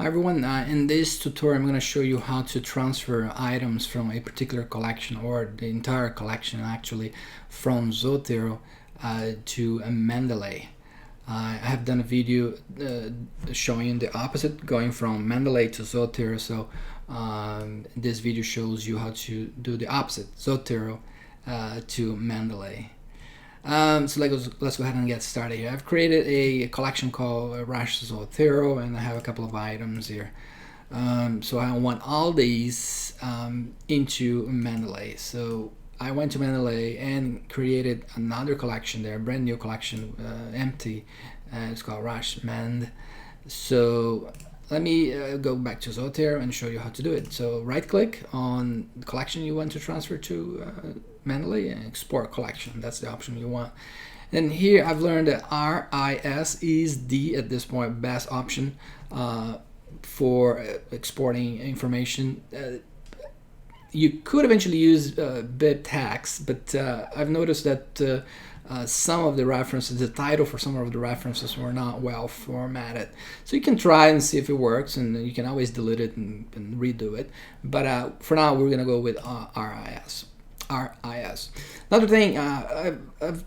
Hi everyone, in this tutorial I'm going to show you how to transfer items from a particular collection, or the entire collection actually, from Zotero to Mendeley. I have done a video showing the opposite, going from Mendeley to Zotero, so this video shows you how to do the opposite, Zotero to Mendeley. So let's go ahead and get started here. I've created a collection called Rush Zotero, and I have a couple of items here. So I want all these into Mendeley. So I went to Mendeley and created another collection there, a brand new collection, empty. It's called Rush Mend. So let me go back to Zotero and show you how to do it. So right click on the collection you want to transfer to Mendeley and export collection. That's the option you want. And here I've learned that RIS is the, at this point, best option for exporting information. You could eventually use bib tags, but I've noticed that some of the references, the title for some of the references were not well formatted. So you can try and see if it works, and you can always delete it and redo it. But for now, we're gonna go with RIS. Another thing, I've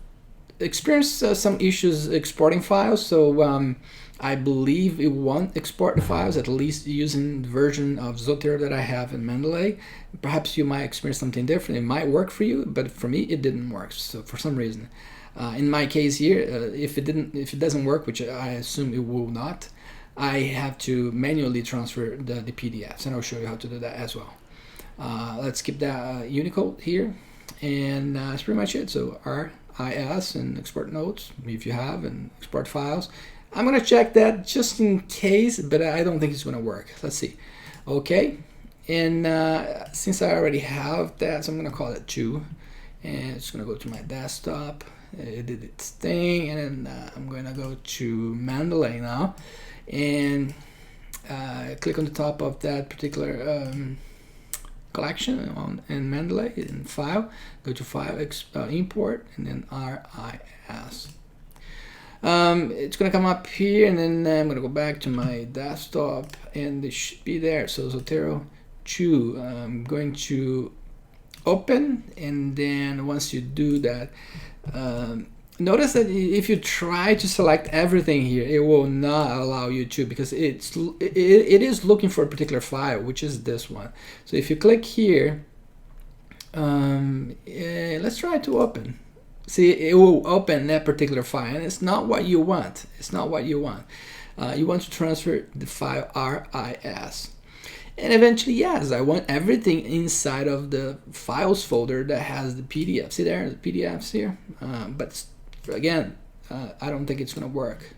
experienced some issues exporting files, so I believe it won't export the files, at least using the version of Zotero that I have in Mendeley. Perhaps you might experience something different. It might work for you, but for me it didn't work. So for some reason, in my case here, if it doesn't work, which I assume it will not, I have to manually transfer the PDFs, and I'll show you how to do that as well. Let's keep that Unicode here, and that's pretty much it. So RIS and export notes if you have, and export files. I'm gonna check that just in case, but I don't think it's gonna work. Let's see. Okay, and since I already have that, so I'm gonna call it 2, and it's gonna go to my desktop. It did its thing, and then I'm gonna go to Mendeley now, and click on the top of that particular collection in Mendeley, in File, go to File, Import, and then RIS. It's gonna come up here, and then I'm gonna go back to my desktop, and it should be there. So Zotero 2, I'm going to open, and then once you do that, notice that if you try to select everything here, it will not allow you to, because it is looking for a particular file, which is this one. So if you click here, let's try to open. See, it will open that particular file, and it's not what you want. It's not what you want. You want to transfer the file RIS. And eventually, yes, I want everything inside of the files folder that has the PDF. See there, the PDFs here? But again, I don't think it's gonna work.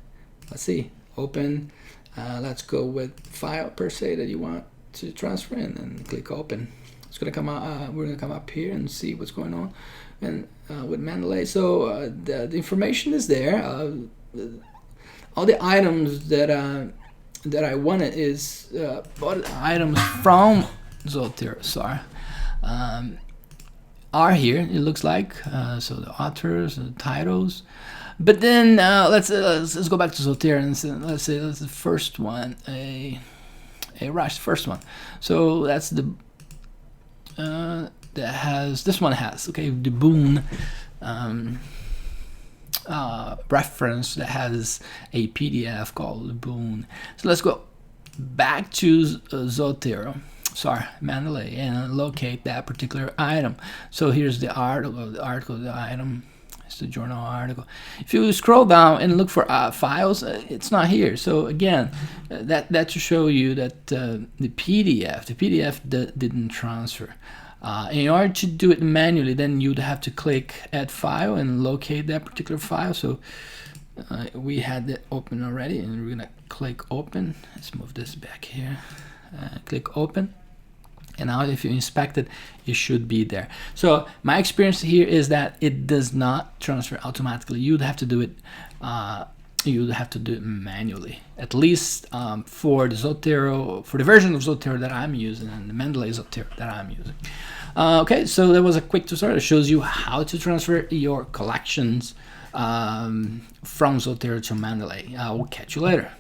Let's see, open. Let's go with file per se that you want to transfer, and then click open. It's gonna come out, we're gonna come up here and see what's going on. And with Mendeley, so the information is there. All the items that I wanted is all the items from Zotero, sorry, are here. It looks like so the authors, the titles. But then let's go back to Zotero, and let's say that's the first one, a Rush first one. So that's the that has, this one has, okay, the Boon reference that has a PDF called the Boon. So let's go back to Zotero, sorry, Mendeley, and locate that particular item. So here's the article, the item. It's the journal article. If you scroll down and look for files, it's not here. So again, that to show you that the PDF didn't transfer. In order to do it manually, then you'd have to click Add File and locate that particular file. So we had it open already, and we're gonna click Open. Let's move this back here. Click Open. And now if you inspect it, it should be there. So my experience here is that it does not transfer automatically. You'd have to do it manually, at least for the Zotero, for the version of Zotero that I'm using, and the Mendeley Zotero that I'm using. Okay, so that was a quick tutorial. It shows you how to transfer your collections from Zotero to Mendeley. I will catch you later.